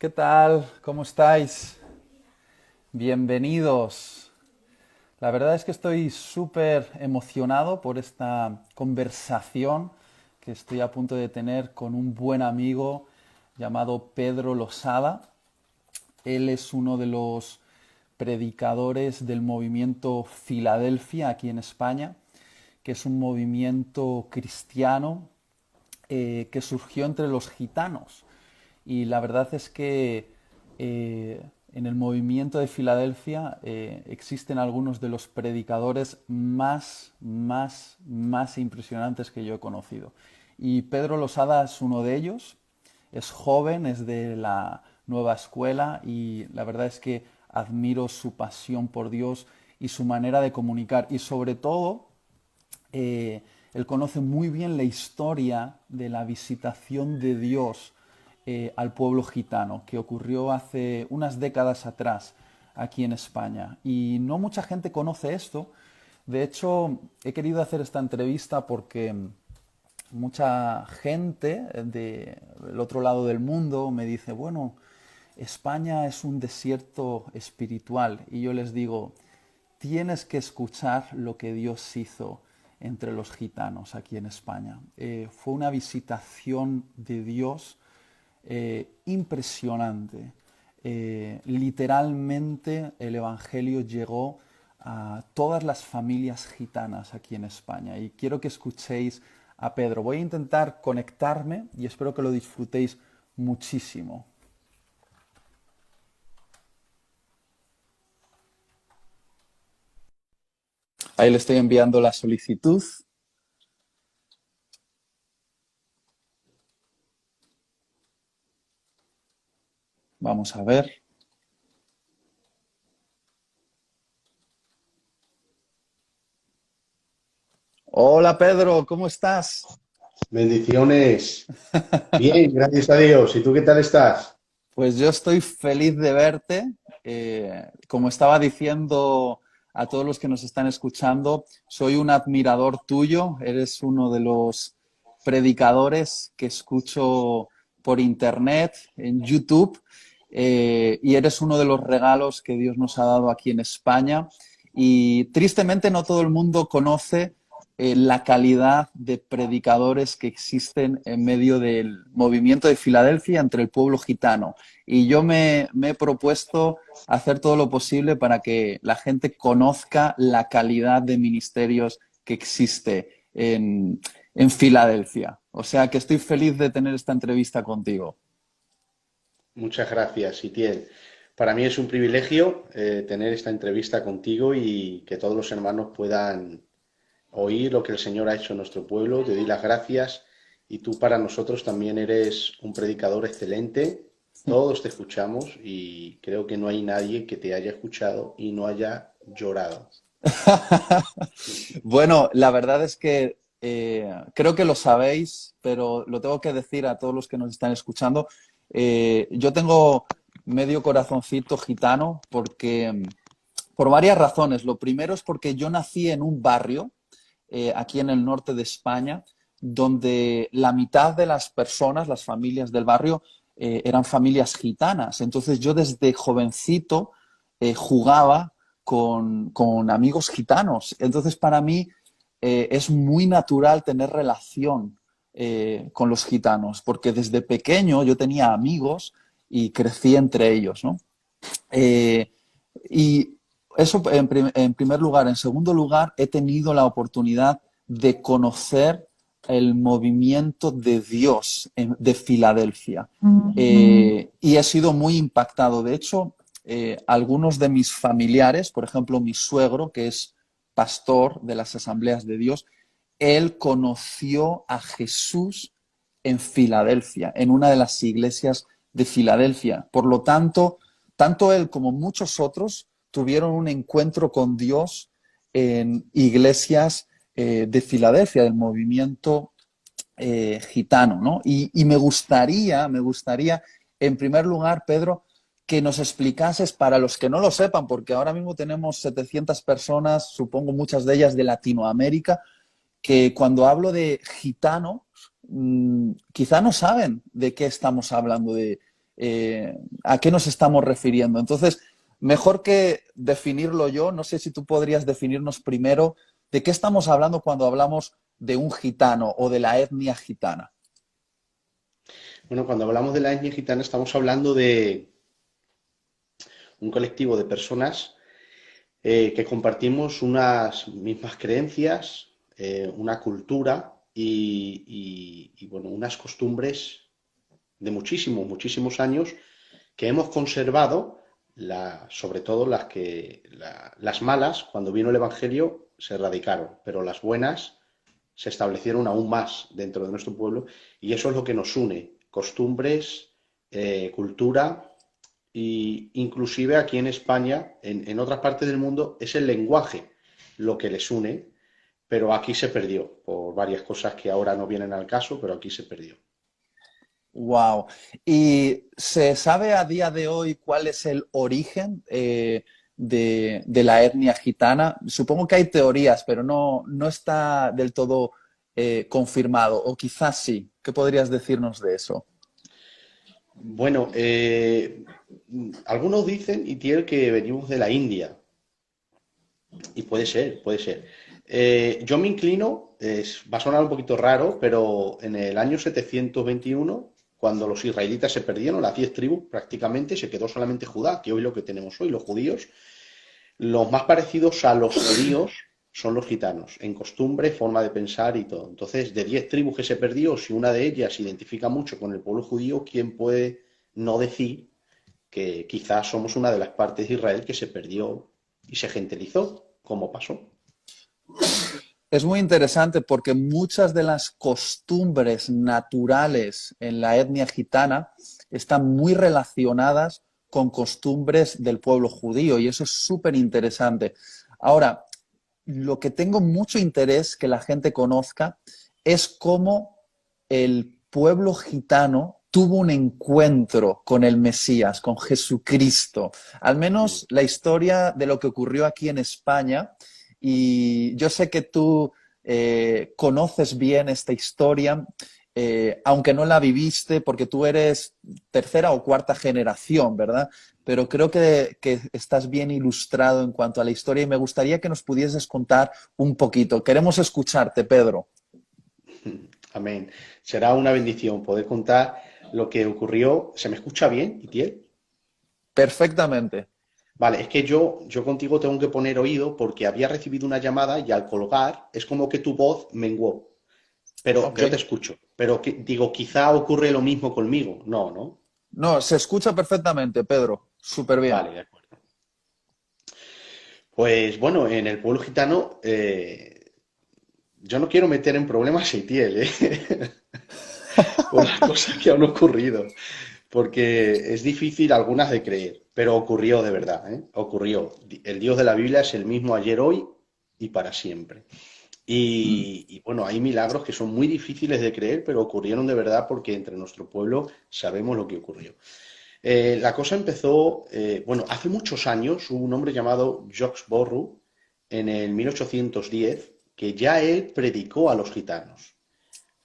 ¿Qué tal? ¿Cómo estáis? Bienvenidos. La verdad es que estoy súper emocionado por esta conversación que estoy a punto de tener con un buen amigo llamado Pedro Losada. Él es uno de los predicadores del movimiento Filadelfia aquí en España, que es un movimiento cristiano que surgió entre los gitanos. Y la verdad es que en el movimiento de Filadelfia existen algunos de los predicadores más impresionantes que yo he conocido. Y Pedro Losada es uno de ellos. Es joven, es de la nueva escuela y la verdad es que admiro su pasión por Dios y su manera de comunicar. Y sobre todo, él conoce muy bien la historia de la visitación de Dios al pueblo gitano, que ocurrió hace unas décadas atrás aquí en España. Y no mucha gente conoce esto. De hecho, he querido hacer esta entrevista porque mucha gente del otro lado del mundo me dice, bueno, España es un desierto espiritual. Y yo les digo, tienes que escuchar lo que Dios hizo entre los gitanos aquí en España. Fue una visitación de Dios impresionante. Literalmente el Evangelio llegó a todas las familias gitanas aquí en España y quiero que escuchéis a Pedro. Voy a intentar conectarme y espero que lo disfrutéis muchísimo. Ahí le estoy enviando la solicitud. Vamos a ver. Hola Pedro, ¿cómo estás? Bendiciones. Bien, gracias a Dios. ¿Y tú qué tal estás? Pues yo estoy feliz de verte. Como estaba diciendo a todos los que nos están escuchando, soy un admirador tuyo. Eres uno de los predicadores que escucho por internet, en YouTube, y eres uno de los regalos que Dios nos ha dado aquí en España. Y tristemente no todo el mundo conoce la calidad de predicadores que existen en medio del movimiento de Filadelfia entre el pueblo gitano. Y yo me he propuesto hacer todo lo posible para que la gente conozca la calidad de ministerios que existe en Filadelfia. O sea que estoy feliz de tener esta entrevista contigo. Muchas gracias, Itiel. Para mí es un privilegio tener esta entrevista contigo y que todos los hermanos puedan oír lo que el Señor ha hecho en nuestro pueblo. Te doy las gracias y tú para nosotros también eres un predicador excelente. Todos te escuchamos y creo que no hay nadie que te haya escuchado y no haya llorado. Bueno, la verdad es que creo que lo sabéis, pero lo tengo que decir a todos los que nos están escuchando. Yo tengo medio corazoncito gitano porque por varias razones. Lo primero es porque yo nací en un barrio aquí en el norte de España donde la mitad de las personas, las familias del barrio, eran familias gitanas. Entonces yo desde jovencito jugaba con amigos gitanos. Entonces para mí es muy natural tener relación con los gitanos, porque desde pequeño yo tenía amigos y crecí entre ellos, ¿no? Eh, y eso en primer lugar. En segundo lugar, he tenido la oportunidad de conocer el movimiento de Dios de Filadelfia. Y he sido muy impactado. De hecho, algunos de mis familiares, por ejemplo, mi suegro, que es pastor de las Asambleas de Dios, él conoció a Jesús en Filadelfia, en una de las iglesias de Filadelfia. Por lo tanto, tanto él como muchos otros tuvieron un encuentro con Dios en iglesias de Filadelfia, del movimiento gitano, ¿no? Y me gustaría, en primer lugar, Pedro, que nos explicases para los que no lo sepan, porque ahora mismo tenemos 700 personas, supongo muchas de ellas de Latinoamérica, que cuando hablo de gitano, quizá no saben de qué estamos hablando. a qué nos estamos refiriendo. Entonces, mejor que definirlo yo, no sé si tú podrías definirnos primero de qué estamos hablando cuando hablamos de un gitano o de la etnia gitana. Bueno, cuando hablamos de la etnia gitana estamos hablando de un colectivo de personas que compartimos unas mismas creencias, una cultura bueno, unas costumbres de muchísimos, muchísimos años que hemos conservado, sobre todo las malas, cuando vino el Evangelio, se erradicaron, pero las buenas se establecieron aún más dentro de nuestro pueblo y eso es lo que nos une, costumbres, cultura e inclusive aquí en España, en otras partes del mundo, es el lenguaje lo que les une, pero aquí se perdió por varias cosas que ahora no vienen al caso, pero aquí se perdió. Wow. ¿Y se sabe a día de hoy cuál es el origen de la etnia gitana? Supongo que hay teorías, pero no está del todo confirmado, o quizás sí. ¿Qué podrías decirnos de eso? Bueno, algunos dicen, Itiel, que venimos de la India, y puede ser, puede ser. Yo me inclino, va a sonar un poquito raro, pero en el año 721, cuando los israelitas se perdieron, las 10 tribus prácticamente, se quedó solamente Judá, que hoy lo que tenemos hoy, los judíos. Los más parecidos a los judíos son los gitanos, en costumbre, forma de pensar y todo. Entonces, de 10 tribus que se perdió, si una de ellas se identifica mucho con el pueblo judío, ¿quién puede no decir que quizás somos una de las partes de Israel que se perdió y se gentilizó, como pasó? Es muy interesante porque muchas de las costumbres naturales en la etnia gitana están muy relacionadas con costumbres del pueblo judío y eso es súper interesante. Ahora, lo que tengo mucho interés que la gente conozca es cómo el pueblo gitano tuvo un encuentro con el Mesías, con Jesucristo. Al menos la historia de lo que ocurrió aquí en España. Y yo sé que tú conoces bien esta historia, aunque no la viviste, porque tú eres tercera o cuarta generación, ¿verdad? Pero creo que estás bien ilustrado en cuanto a la historia y me gustaría que nos pudieses contar un poquito. Queremos escucharte, Pedro. Amén. Será una bendición poder contar lo que ocurrió. ¿Se me escucha bien, Itiel? Perfectamente. Vale, es que yo contigo tengo que poner oído porque había recibido una llamada y al colgar es como que tu voz menguó, pero Ok. yo te escucho. Pero digo, quizá ocurre lo mismo conmigo. No, ¿no? No, se escucha perfectamente, Pedro. Súper bien. Vale, de acuerdo. Pues bueno, en el pueblo gitano, yo no quiero meter en problemas a Itiel, ¿eh? Por las cosas que han ocurrido, porque es difícil algunas de creer, pero ocurrió de verdad, ¿eh? Ocurrió. El Dios de la Biblia es el mismo ayer, hoy y para siempre. Mm. Y bueno, hay milagros que son muy difíciles de creer, pero ocurrieron de verdad porque entre nuestro pueblo sabemos lo que ocurrió. La cosa empezó, bueno, hace muchos años hubo un hombre llamado Jacques Borru en el 1810 que ya él predicó a los gitanos.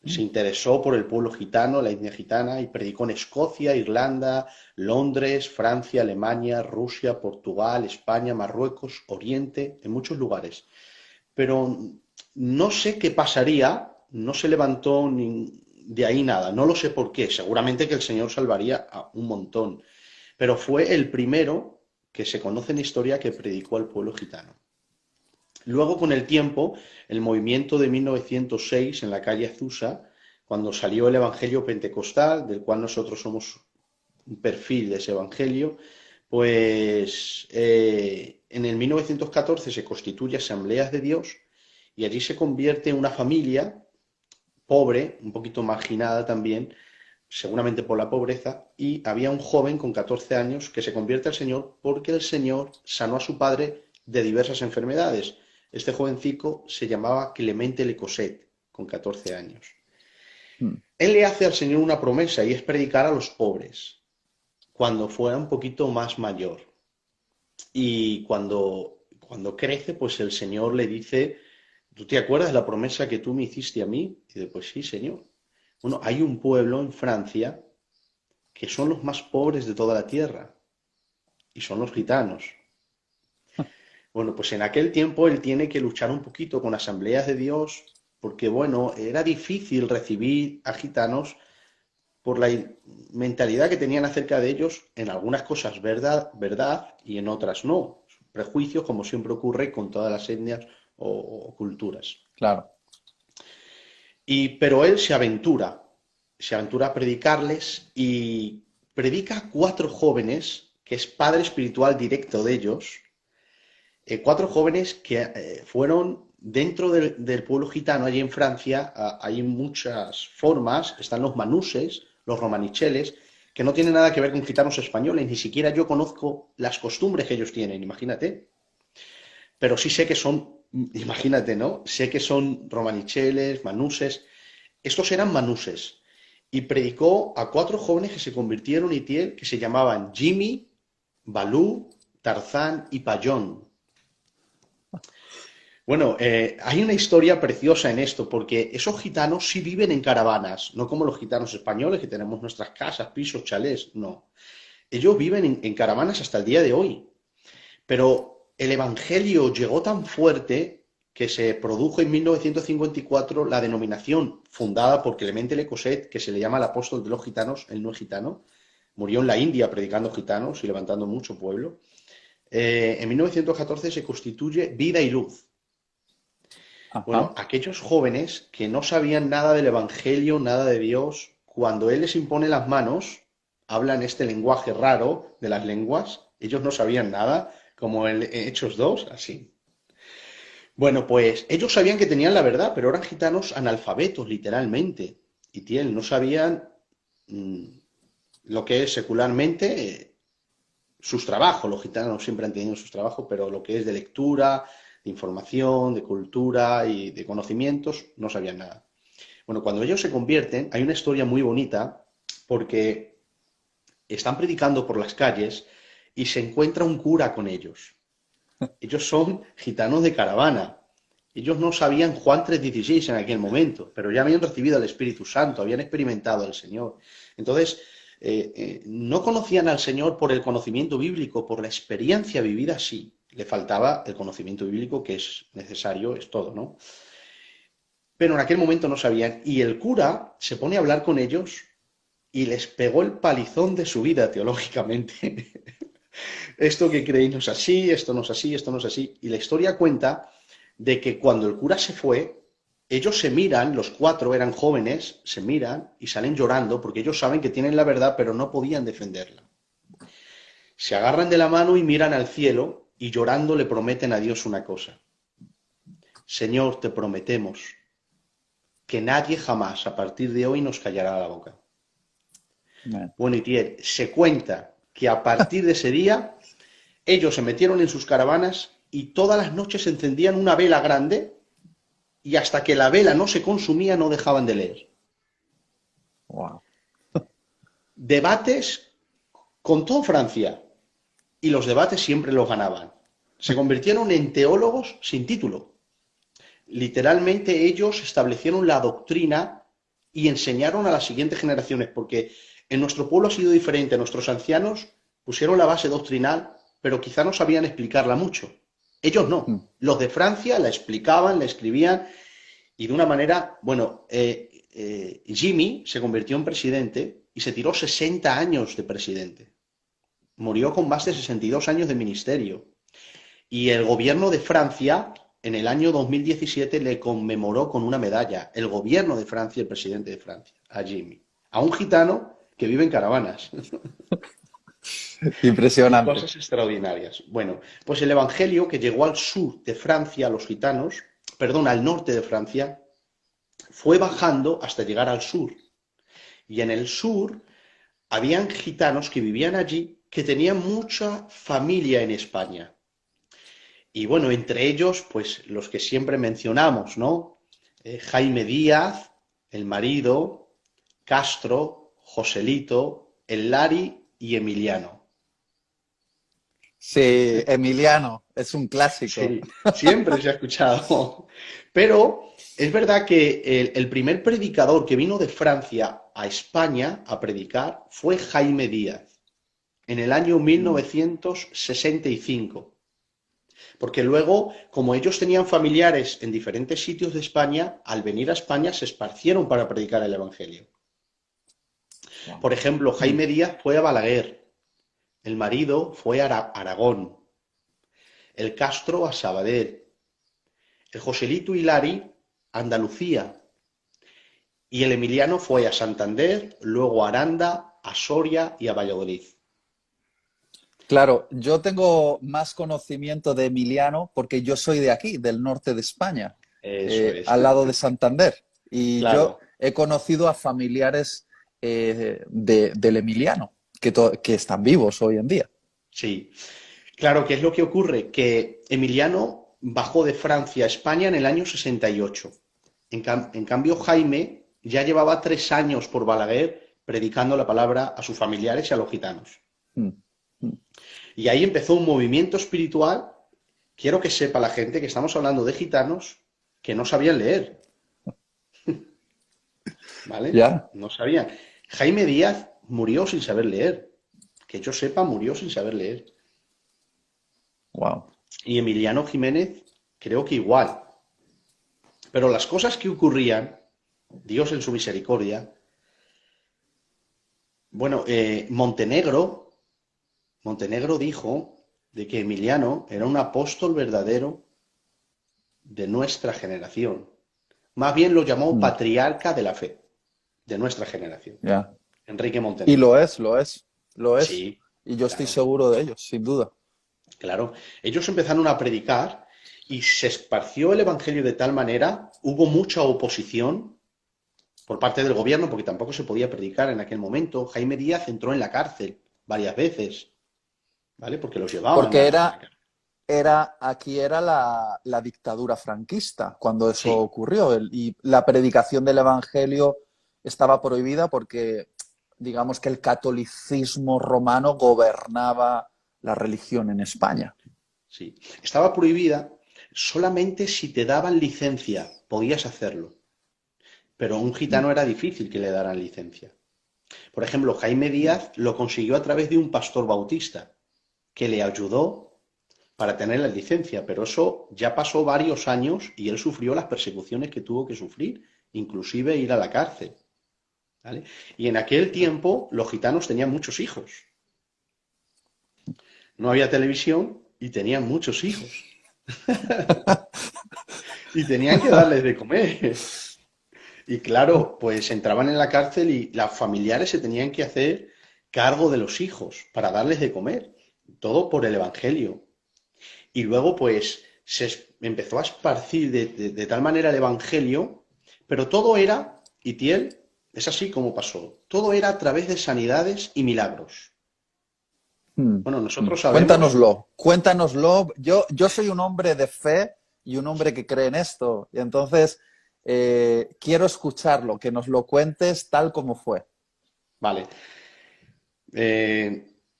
Se interesó por el pueblo gitano, la etnia gitana, y predicó en Escocia, Irlanda, Londres, Francia, Alemania, Rusia, Portugal, España, Marruecos, Oriente, en muchos lugares. Pero no sé qué pasaría, no se levantó ni de ahí nada, no lo sé por qué, seguramente que el Señor salvaría a un montón, pero fue el primero que se conoce en la historia que predicó al pueblo gitano. Luego, con el tiempo, el movimiento de 1906 en la calle Azusa, cuando salió el Evangelio Pentecostal, del cual nosotros somos un perfil de ese Evangelio, pues en el 1914 se constituye Asambleas de Dios y allí se convierte en una familia pobre, un poquito marginada también, seguramente por la pobreza, y había un joven con 14 años que se convierte al Señor porque el Señor sanó a su padre de diversas enfermedades. Este jovencico se llamaba Clemente Lecoset, con 14 años. Mm. Él le hace al Señor una promesa y es predicar a los pobres cuando fuera un poquito más mayor. Y cuando crece, pues el Señor le dice, ¿tú te acuerdas de la promesa que tú me hiciste a mí? Y dice, pues sí, Señor. Bueno, hay un pueblo en Francia que son los más pobres de toda la tierra, y son los gitanos. Bueno, pues en aquel tiempo él tiene que luchar un poquito con asambleas de Dios, porque bueno, era difícil recibir a gitanos por la mentalidad que tenían acerca de ellos, en algunas cosas verdad y en otras no. Prejuicios, como siempre ocurre con todas las etnias o culturas. Claro. Pero él se aventura a predicarles y predica a 4 jóvenes, que es padre espiritual directo de ellos, 4 jóvenes que fueron dentro del pueblo gitano, allí en Francia, hay muchas formas, están los manuses, los romanicheles, que no tienen nada que ver con gitanos españoles, ni siquiera yo conozco las costumbres que ellos tienen, imagínate, pero sí sé que son, imagínate, ¿no? Sé que son romanicheles, manuses, estos eran manuses, y predicó a 4 jóvenes que se convirtieron en Itiel, que se llamaban Jimmy, Balú, Tarzán y Payón. Bueno, hay una historia preciosa en esto, porque esos gitanos sí viven en caravanas, no como los gitanos españoles, que tenemos nuestras casas, pisos, chalés, no. Ellos viven en caravanas hasta el día de hoy. Pero el Evangelio llegó tan fuerte que se produjo en 1954 la denominación fundada por Clemente Le Cosset, que se le llama el apóstol de los gitanos, él no es gitano, murió en la India predicando gitanos y levantando mucho pueblo. En 1914 se constituye Vida y Luz. Bueno, Ajá. aquellos jóvenes que no sabían nada del Evangelio, nada de Dios, cuando Él les impone las manos, hablan este lenguaje raro de las lenguas, ellos no sabían nada, como en Hechos 2, así. Bueno, pues ellos sabían que tenían la verdad, pero eran gitanos analfabetos, literalmente. Y tienen, no sabían mmm, lo que es secularmente sus trabajos. Los gitanos siempre han tenido sus trabajos, pero lo que es de lectura, de información, de cultura y de conocimientos, no sabían nada. Bueno, cuando ellos se convierten, hay una historia muy bonita porque están predicando por las calles y se encuentra un cura con ellos. Ellos son gitanos de caravana. Ellos no sabían Juan 3:16 en aquel momento, pero ya habían recibido al Espíritu Santo, habían experimentado al Señor. Entonces, no conocían al Señor por el conocimiento bíblico, por la experiencia vivida, sí. Le faltaba el conocimiento bíblico, que es necesario, es todo, ¿no? Pero en aquel momento no sabían. Y el cura se pone a hablar con ellos y les pegó el palizón de su vida teológicamente. Esto que creéis no es así, esto no es así, esto no es así. Y la historia cuenta de que cuando el cura se fue, ellos se miran, los 4 eran jóvenes, se miran y salen llorando porque ellos saben que tienen la verdad, pero no podían defenderla. Se agarran de la mano y miran al cielo y llorando le prometen a Dios una cosa. Señor, te prometemos que nadie jamás a partir de hoy nos callará la boca. Bien. Bueno, y se cuenta que a partir de ese día ellos se metieron en sus caravanas y todas las noches encendían una vela grande y hasta que la vela no se consumía no dejaban de leer. Wow. Debates con toda Francia y los debates siempre los ganaban. Se convirtieron en teólogos sin título. Literalmente ellos establecieron la doctrina y enseñaron a las siguientes generaciones, porque en nuestro pueblo ha sido diferente. Nuestros ancianos pusieron la base doctrinal, pero quizá no sabían explicarla mucho. Ellos no. Los de Francia la explicaban, la escribían y de una manera, bueno, Jimmy se convirtió en presidente y se tiró 60 años de presidente. Murió con más de 62 años de ministerio. Y el gobierno de Francia, en el año 2017, le conmemoró con una medalla. El gobierno de Francia, el presidente de Francia, a Jimmy. A un gitano que vive en caravanas. Impresionante. Cosas extraordinarias. Bueno, pues el evangelio que llegó al sur de Francia, a los gitanos, perdón, al norte de Francia, fue bajando hasta llegar al sur. Y en el sur habían gitanos que vivían allí que tenían mucha familia en España. Y bueno, entre ellos, pues los que siempre mencionamos, ¿no? Jaime Díaz, el marido, Castro, Joselito, el Lari y Emiliano. Sí, Emiliano, es un clásico. Sí, siempre se ha escuchado. Pero es verdad que el primer predicador que vino de Francia a España a predicar fue Jaime Díaz, en el año 1965. Porque luego, como ellos tenían familiares en diferentes sitios de España, al venir a España se esparcieron para predicar el Evangelio. Por ejemplo, Jaime Díaz fue a Balaguer, el marido fue a Aragón, el Castro a Sabadell, el Joselito Hilari a Andalucía, y el Emiliano fue a Santander, luego a Aranda, a Soria y a Valladolid. Claro, yo tengo más conocimiento de Emiliano porque yo soy de aquí, del norte de España, Eso es. al lado de Santander. Y yo Claro. he conocido a familiares del Emiliano que están vivos hoy en día. Sí. Claro, ¿qué es lo que ocurre? Que Emiliano bajó de Francia a España en el año 68. En cambio, Jaime ya llevaba 3 años por Balaguer predicando la palabra a sus familiares y a los gitanos. Mm, mm. Y ahí empezó un movimiento espiritual. Quiero que sepa la gente que estamos hablando de gitanos que no sabían leer. ¿Vale? ¿Ya? No sabían. Jaime Díaz murió sin saber leer. Que yo sepa, murió sin saber leer. Wow. Y Emiliano Jiménez, creo que igual. Pero las cosas que ocurrían, Dios en su misericordia, bueno, Montenegro dijo de que Emiliano era un apóstol verdadero de nuestra generación. Más bien lo llamó patriarca de la fe de nuestra generación. Ya. Enrique Y Montenegro. lo es, lo es, lo es. Sí, Y yo estoy claro, seguro de ello, sin duda. claro. Ellos empezaron a predicar y se esparció el evangelio de tal manera, hubo mucha oposición por parte del gobierno, porque tampoco se podía predicar en aquel momento. Jaime Díaz entró en la cárcel varias veces, ¿vale? Porque los llevaban Porque a la cárcel. aquí era la dictadura franquista cuando eso Sí, ocurrió. Y la predicación del Evangelio estaba prohibida porque, digamos que el catolicismo romano gobernaba la religión en España. sí. Estaba prohibida solamente si te daban licencia, podías hacerlo. Pero a un Mm. gitano era difícil que le daran licencia. Por ejemplo, Jaime Díaz lo consiguió a través de un pastor bautista que le ayudó para tener la licencia, pero eso ya pasó varios años y él sufrió las persecuciones que tuvo que sufrir, inclusive ir a la cárcel, ¿vale? Y en aquel tiempo los gitanos tenían muchos hijos. No había televisión y tenían muchos hijos. Y tenían que darles de comer. Y claro, pues entraban en la cárcel y los familiares se tenían que hacer cargo de los hijos para darles de comer. Todo por el Evangelio. Y luego, pues, empezó a esparcir de tal manera el Evangelio, pero todo era, Itiel, es así como pasó, todo era a través de sanidades y milagros. Mm, Bueno, mm. nosotros sabemos, Cuéntanoslo, cuéntanoslo. Yo soy un hombre de fe y un hombre que cree en esto. Y entonces quiero escucharlo, que nos lo cuentes tal como fue. vale,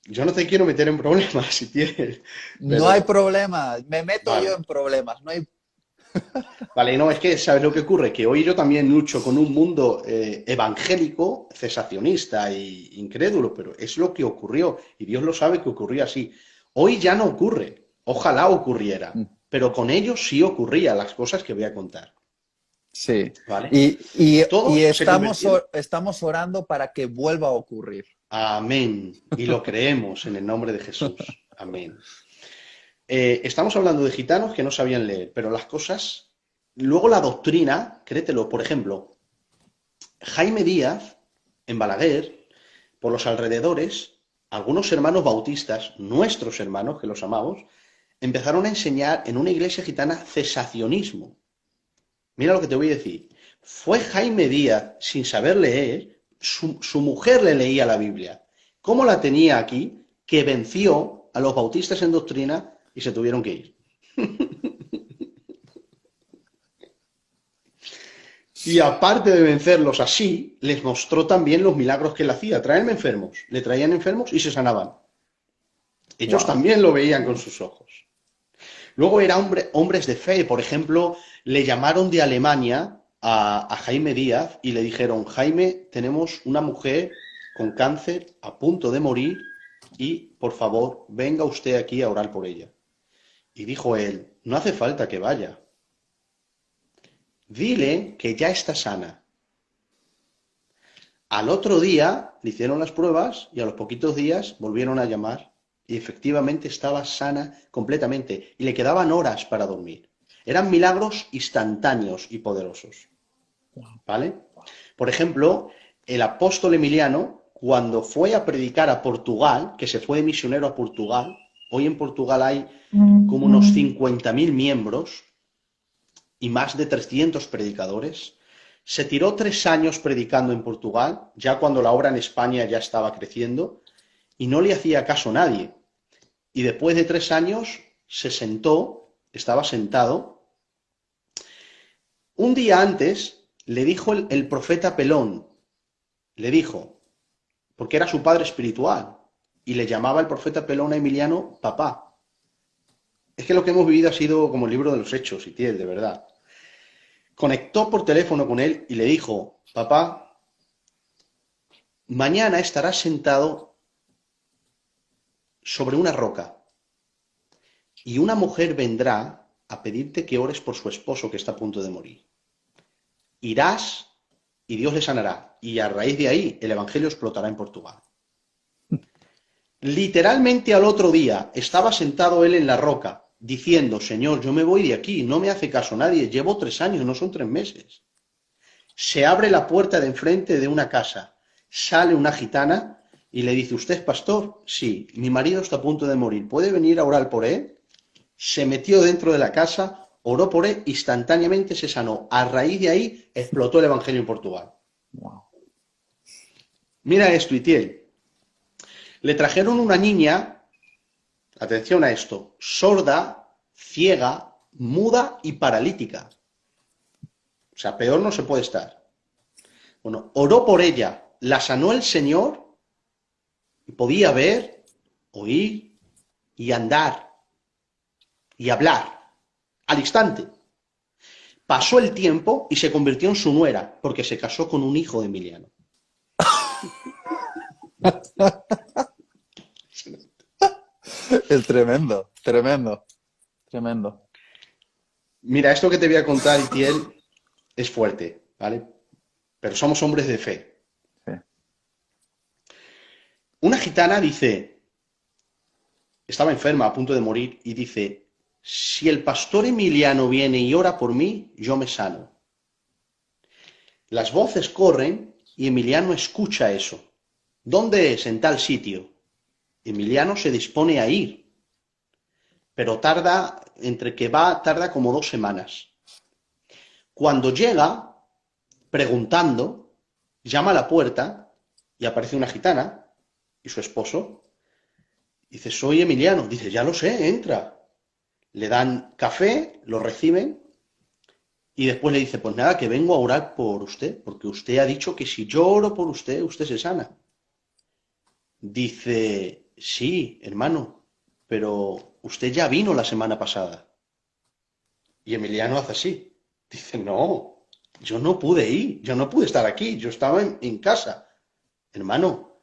yo no te quiero meter en problemas, Itiel, No hay pero, problema, me meto yo vale. en problemas. No hay... Vale, no, es que, ¿sabes lo que ocurre? Que hoy yo también lucho con un mundo evangélico, cesacionista e incrédulo, pero es lo que ocurrió y Dios lo sabe que ocurrió así. Hoy ya no ocurre, ojalá ocurriera, Mm. pero con ellos sí ocurría las cosas que voy a contar, Sí. ¿vale? Y Todos se convirtieron. estamos orando para que vuelva a ocurrir. Amén. Y lo creemos en el nombre de Jesús. Amén. Estamos hablando de gitanos que no sabían leer, pero las cosas, luego la doctrina, créetelo, por ejemplo, Jaime Díaz, en Balaguer, por los alrededores, algunos hermanos bautistas, nuestros hermanos, que los amamos, empezaron a enseñar en una iglesia gitana cesacionismo. Mira lo que te voy a decir. Fue Jaime Díaz, sin saber leer, su mujer le leía la Biblia. ¿Cómo la tenía aquí? Que venció a los bautistas en doctrina y se tuvieron que ir. Y aparte de vencerlos así, les mostró también los milagros que él hacía. Traerme enfermos. Le traían enfermos y se sanaban. Ellos Wow. también lo veían con sus ojos. Luego eran hombres de fe. Por ejemplo, le llamaron de Alemania a Jaime Díaz y le dijeron, Jaime, tenemos una mujer con cáncer a punto de morir y, por favor, venga usted aquí a orar por ella. Y dijo él, no hace falta que vaya. Dile que ya está sana. Al otro día le hicieron las pruebas y a los poquitos días volvieron a llamar y efectivamente estaba sana completamente y le quedaban horas para dormir. Eran milagros instantáneos y poderosos. ¿Vale? Por ejemplo, el apóstol Emiliano, cuando fue a predicar a Portugal, que se fue de misionero a Portugal, hoy en Portugal hay como unos 50.000 miembros y más de 300 predicadores, se tiró 3 años predicando en Portugal, ya cuando la obra en España ya estaba creciendo, y no le hacía caso a nadie. Y después de 3 años se sentó, estaba sentado. Un día antes le dijo el profeta Pelón, le dijo, porque era su padre espiritual, y le llamaba el profeta Pelón a Emiliano papá. Es que lo que hemos vivido ha sido como el libro de los Hechos, Itiel, de verdad. Conectó por teléfono con él y le dijo, papá, mañana estarás sentado sobre una roca y una mujer vendrá a pedirte que ores por su esposo que está a punto de morir. Irás y Dios le sanará. Y a raíz de ahí el evangelio explotará en Portugal. Literalmente al otro día estaba sentado él en la roca diciendo, Señor, yo me voy de aquí, no me hace caso nadie, llevo 3 años, no son 3 meses. Se abre la puerta de enfrente de una casa, sale una gitana y le dice, ¿usted es pastor? Sí, mi marido está a punto de morir, ¿puede venir a orar por él? Se metió dentro de la casa, oró por él, instantáneamente se sanó. A raíz de ahí explotó el evangelio en Portugal. Wow. Mira esto, Itiel. Le trajeron una niña, atención a esto, sorda, ciega, muda y paralítica. O sea, peor no se puede estar. Bueno, oró por ella, la sanó el Señor y podía ver, oír y andar y hablar al instante. Pasó el tiempo y se convirtió en su nuera porque se casó con un hijo de Emiliano. Es tremendo, tremendo, tremendo. Mira, esto que te voy a contar, Itiel, es fuerte, ¿vale? Pero somos hombres de fe. Sí. Una gitana dice, estaba enferma, a punto de morir, y dice, si el pastor Emiliano viene y ora por mí, yo me sano. Las voces corren y Emiliano escucha eso. ¿Dónde es? En tal sitio. Emiliano se dispone a ir, pero tarda, entre que va, tarda como 2 semanas. Cuando llega, preguntando, llama a la puerta y aparece una gitana y su esposo. Dice, soy Emiliano. Dice, ya lo sé, entra. Le dan café, lo reciben y después le dice, pues nada, que vengo a orar por usted, porque usted ha dicho que si yo oro por usted, usted se sana. Dice, sí, hermano, pero usted ya vino la semana pasada. Y Emiliano hace así. Dice, no, yo no pude ir, yo no pude estar aquí, yo estaba en casa. Hermano,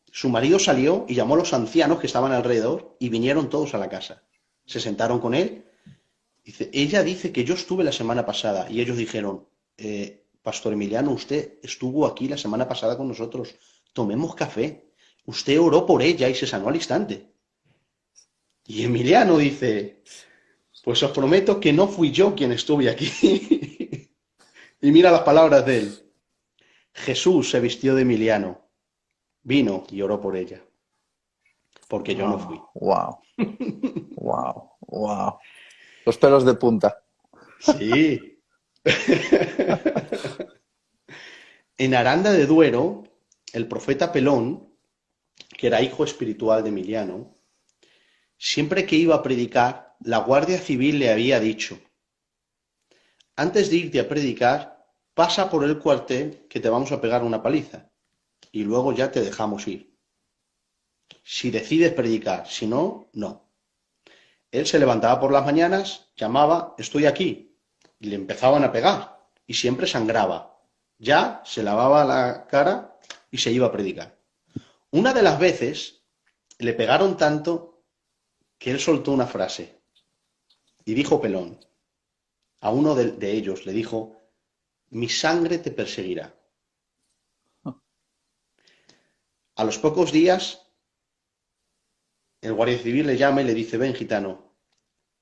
su marido salió y llamó a los ancianos que estaban alrededor y vinieron todos a la casa. Se sentaron con él. Dice, ella dice que yo estuve la semana pasada y ellos dijeron, Pastor Emiliano, usted estuvo aquí la semana pasada con nosotros, tomemos café. Usted oró por ella y se sanó al instante. Y Emiliano dice, pues os prometo que no fui yo quien estuve aquí. Y mira las palabras de él. Jesús se vistió de Emiliano, vino y oró por ella, porque yo no fui. Wow, wow, wow. Los pelos de punta. Sí. En Aranda de Duero, el profeta Pelón, que era hijo espiritual de Emiliano, siempre que iba a predicar, la Guardia Civil le había dicho, antes de irte a predicar, pasa por el cuartel que te vamos a pegar una paliza y luego ya te dejamos ir. Si decides predicar, si no, no. Él se levantaba por las mañanas, llamaba, estoy aquí, y le empezaban a pegar. y siempre sangraba. Ya se lavaba la cara y se iba a predicar. Una de las veces le pegaron tanto que él soltó una frase y dijo Pelón, a uno de ellos le dijo, mi sangre te perseguirá. A los pocos días, el guardia civil le llama y le dice, ven gitano,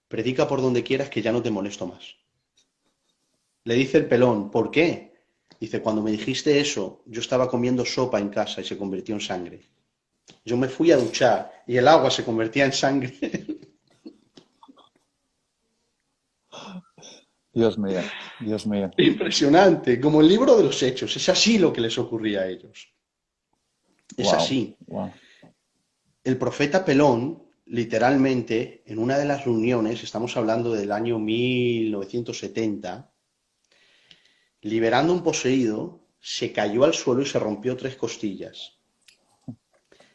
predica por donde quieras que ya no te molesto más. Le dice el Pelón, ¿por qué? Dice, cuando me dijiste eso, yo estaba comiendo sopa en casa y se convirtió en sangre. Yo me fui a duchar y el agua se convertía en sangre. Dios mío, Dios mío. Impresionante, como el libro de los Hechos. Es así lo que les ocurría a ellos. Es Wow, así. wow. El profeta Pelón, literalmente, en una de las reuniones, estamos hablando del año 1970, liberando un poseído, se cayó al suelo y se rompió 3 costillas.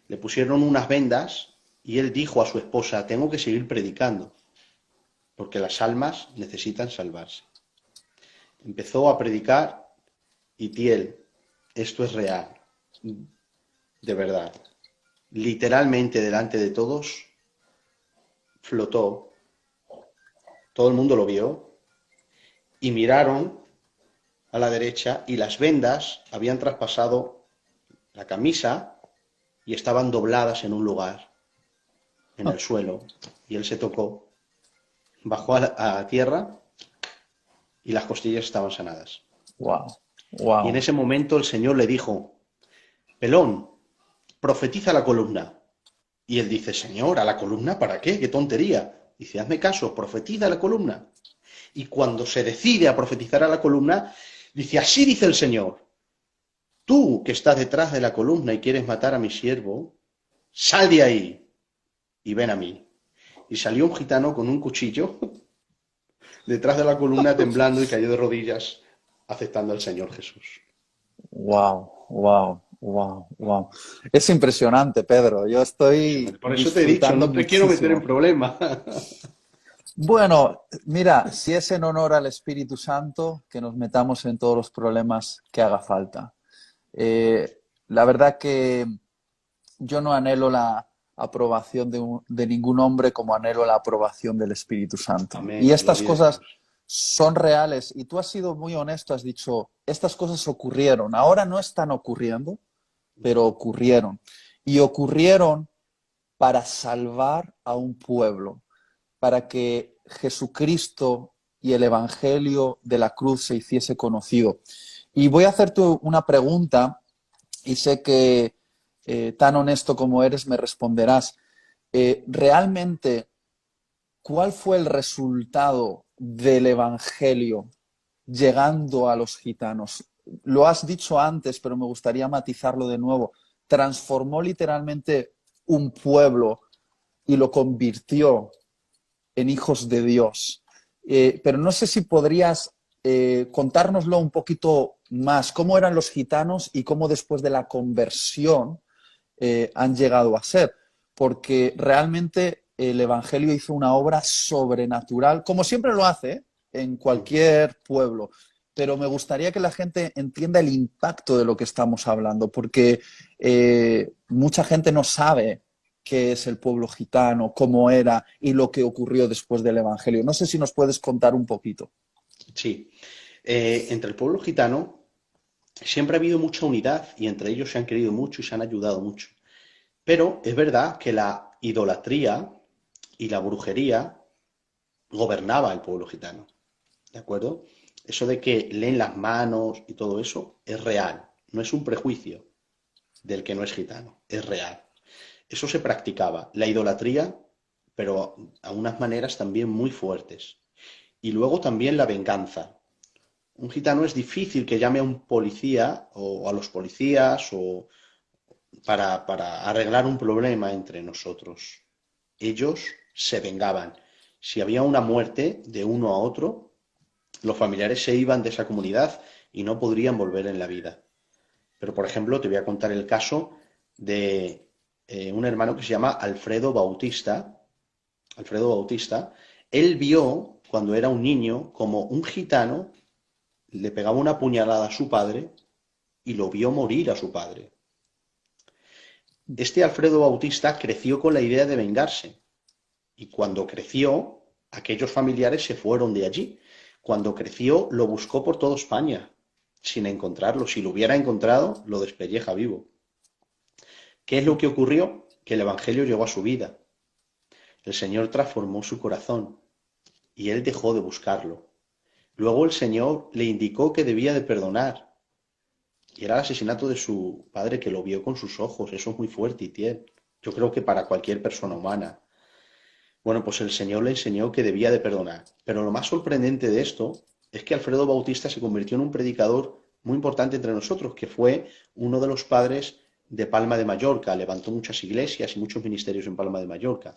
Le pusieron unas vendas y él dijo a su esposa, tengo que seguir predicando, porque las almas necesitan salvarse. Empezó a predicar y Tiel, esto es real, de verdad. Literalmente delante de todos flotó, todo el mundo lo vio y miraron a la derecha y las vendas habían traspasado la camisa y estaban dobladas en un lugar, en el suelo, y él se tocó, bajó a tierra y las costillas estaban sanadas. Wow, Y en wow. ese momento el Señor le dijo, Pelón, profetiza la columna. Y él dice, Señor, ¿a la columna para qué? ¡Qué tontería! Dice, hazme caso, profetiza la columna. Y cuando se decide a profetizar a la columna, dice, así dice el Señor, tú que estás detrás de la columna y quieres matar a mi siervo, sal de ahí y ven a mí. Y salió un gitano con un cuchillo detrás de la columna temblando y cayó de rodillas aceptando al Señor Jesús. Wow, wow, wow, wow. Es impresionante, Pedro. Yo estoy Por eso te he dicho, disfrutando no te quiero meter en muchísimo. problemas. Bueno, mira, si es en honor al Espíritu Santo, que nos metamos en todos los problemas que haga falta. La verdad que yo no anhelo la aprobación de ningún hombre como anhelo la aprobación del Espíritu Santo. Y Amén, estas gloria a cosas Dios. son reales. Y tú has sido muy honesto, has dicho, estas cosas ocurrieron. Ahora no están ocurriendo, pero ocurrieron. Y ocurrieron para salvar a un pueblo, para que Jesucristo y el Evangelio de la cruz se hiciese conocido. Y voy a hacerte una pregunta y sé que tan honesto como eres me responderás. ¿Realmente cuál fue el resultado del Evangelio llegando a los gitanos? Lo has dicho antes, pero me gustaría matizarlo de nuevo. Transformó literalmente un pueblo y lo convirtió en hijos de Dios. Pero no sé si podrías contárnoslo un poquito más, cómo eran los gitanos y cómo después de la conversión han llegado a ser, porque realmente el Evangelio hizo una obra sobrenatural, como siempre lo hace, en cualquier pueblo. Pero me gustaría que la gente entienda el impacto de lo que estamos hablando, porque mucha gente no sabe qué es el pueblo gitano, cómo era y lo que ocurrió después del Evangelio. No sé si nos puedes contar un poquito. Sí. Entre el pueblo gitano siempre ha habido mucha unidad y entre ellos se han querido mucho y se han ayudado mucho. Pero es verdad que la idolatría y la brujería gobernaba el pueblo gitano. ¿De acuerdo? Eso de que leen las manos y todo eso es real. No es un prejuicio del que no es gitano. Es real. Eso se practicaba. La idolatría, pero a unas maneras también muy fuertes. Y luego también la venganza. Un gitano es difícil que llame a un policía o a los policías o para arreglar un problema entre nosotros. Ellos se vengaban. Si había una muerte de uno a otro, los familiares se iban de esa comunidad y no podrían volver en la vida. Pero, por ejemplo, te voy a contar el caso de un hermano que se llama Alfredo Bautista. Alfredo Bautista, él vio cuando era un niño como un gitano le pegaba una puñalada a su padre y lo vio morir a su padre. Este Alfredo Bautista creció con la idea de vengarse y cuando creció, aquellos familiares se fueron de allí. Cuando creció, lo buscó por toda España sin encontrarlo. Si lo hubiera encontrado, lo despelleja vivo. ¿Qué es lo que ocurrió? Que el Evangelio llegó a su vida. El Señor transformó su corazón y él dejó de buscarlo. Luego el Señor le indicó que debía de perdonar. Y era el asesinato de su padre que lo vio con sus ojos. Eso es muy fuerte, Itiel. Yo creo que para cualquier persona humana. Bueno, pues el Señor le enseñó que debía de perdonar. Pero lo más sorprendente de esto es que Alfredo Bautista se convirtió en un predicador muy importante entre nosotros, que fue uno de los padres de Palma de Mallorca. Levantó muchas iglesias y muchos ministerios en Palma de Mallorca.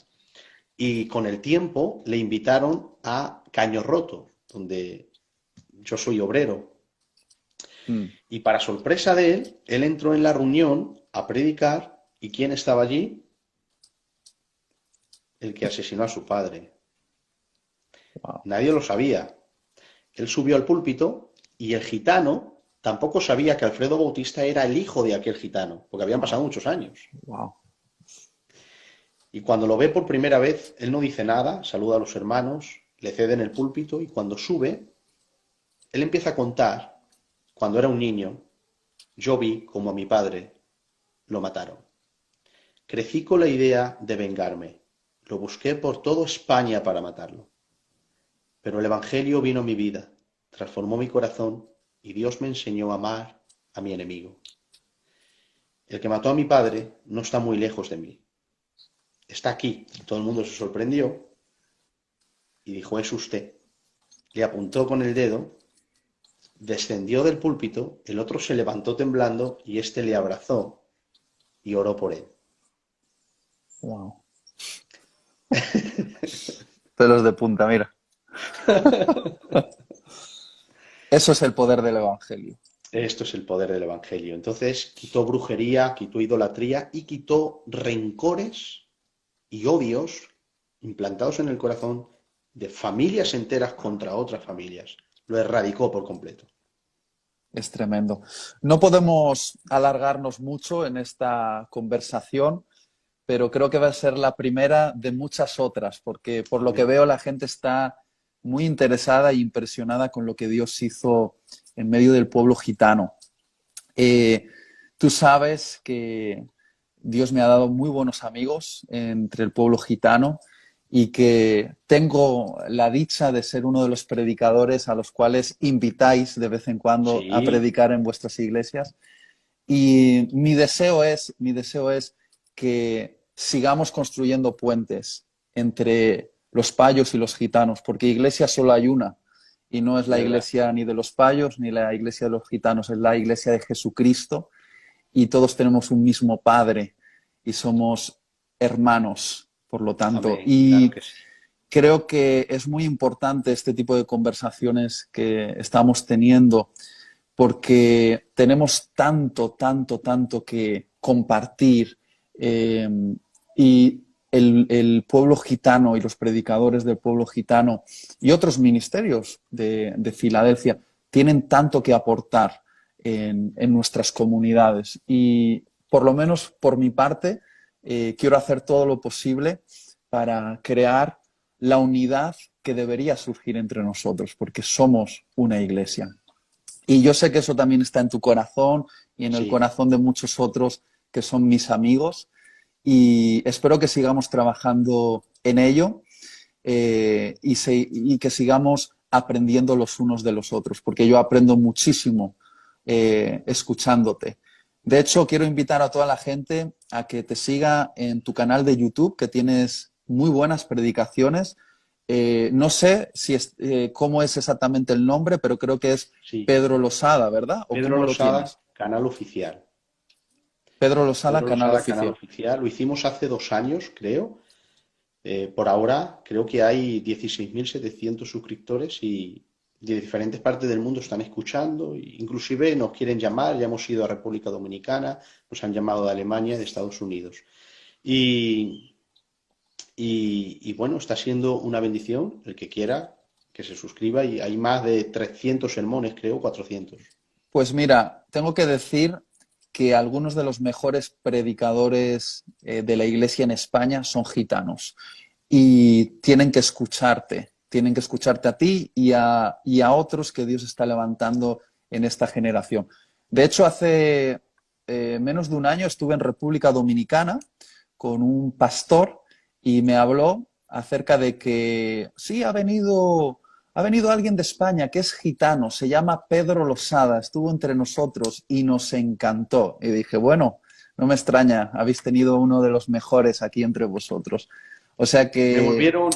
Y con el tiempo le invitaron a Caño Roto, donde yo soy obrero. Mm. Y para sorpresa de él, él entró en la reunión a predicar. ¿Y quién estaba allí? El que asesinó a su padre. Wow. Nadie lo sabía. Él subió al púlpito y el gitano tampoco sabía que Alfredo Bautista era el hijo de aquel gitano, porque habían pasado muchos años. Wow. Y cuando lo ve por primera vez, él no dice nada, saluda a los hermanos, le ceden el púlpito y cuando sube, él empieza a contar, cuando era un niño, yo vi como a mi padre lo mataron. Crecí con la idea de vengarme. Lo busqué por toda España para matarlo. Pero el Evangelio vino a mi vida, transformó mi corazón y Dios me enseñó a amar a mi enemigo. El que mató a mi padre no está muy lejos de mí. Está aquí. Todo el mundo se sorprendió y dijo, es usted. Le apuntó con el dedo, descendió del púlpito, el otro se levantó temblando y éste le abrazó y oró por él. Wow. Pelos de punta, mira. Eso es el poder del Evangelio. Esto es el poder del Evangelio. Entonces quitó brujería, quitó idolatría y quitó rencores y odios implantados en el corazón de familias enteras contra otras familias. Lo erradicó por completo. Es tremendo. No podemos alargarnos mucho en esta conversación, pero creo que va a ser la primera de muchas otras, porque por lo que Amén. veo la gente está muy interesada e impresionada con lo que Dios hizo en medio del pueblo gitano. Tú sabes que Dios me ha dado muy buenos amigos entre el pueblo gitano y que tengo la dicha de ser uno de los predicadores a los cuales invitáis de vez en cuando a Sí, predicar en vuestras iglesias. Y mi deseo es que sigamos construyendo puentes entre los payos y los gitanos, porque iglesia solo hay una, y no es es la verdad. iglesia ni de los payos ni la iglesia de los gitanos, es la iglesia de Jesucristo, y todos tenemos un mismo Padre y somos hermanos, por lo tanto. Amén. Claro Y que sí. creo que es muy importante este tipo de conversaciones que estamos teniendo porque tenemos tanto, tanto, tanto que compartir eh, y el pueblo gitano y los predicadores del pueblo gitano y otros ministerios de Filadelfia tienen tanto que aportar en nuestras comunidades y por lo menos por mi parte quiero hacer todo lo posible para crear la unidad que debería surgir entre nosotros porque somos una iglesia. Y yo sé que eso también está en tu corazón y en el Sí, corazón de muchos otros que son mis amigos. Y espero que sigamos trabajando en ello y que sigamos aprendiendo los unos de los otros, porque yo aprendo muchísimo escuchándote. De hecho, quiero invitar a toda la gente a que te siga en tu canal de YouTube, que tienes muy buenas predicaciones. No sé si cómo es exactamente el nombre, pero creo que es sí. Pedro Losada, ¿verdad? ¿O Pedro cómo lo Losada, tienes? canal oficial. Pedro Losada, Pedro canal Losada, canal oficial. oficial. Lo hicimos hace 2 años, creo. Por ahora creo que hay 16.700 suscriptores y de diferentes partes del mundo están escuchando. Inclusive nos quieren llamar, ya hemos ido a República Dominicana, nos han llamado de Alemania, de Estados Unidos. Y bueno, está siendo una bendición el que quiera que se suscriba y hay más de 300 sermones, creo, 400. Pues mira, tengo que decir que algunos de los mejores predicadores de la iglesia en España son gitanos y tienen que escucharte a ti y a otros que Dios está levantando en esta generación. De hecho, hace menos de un año estuve en República Dominicana con un pastor y me habló acerca de que sí, ha venido alguien de España que es gitano, se llama Pedro Losada, estuvo entre nosotros y nos encantó. Y dije, bueno, no me extraña, habéis tenido uno de los mejores aquí entre vosotros. O sea Me que volvieron,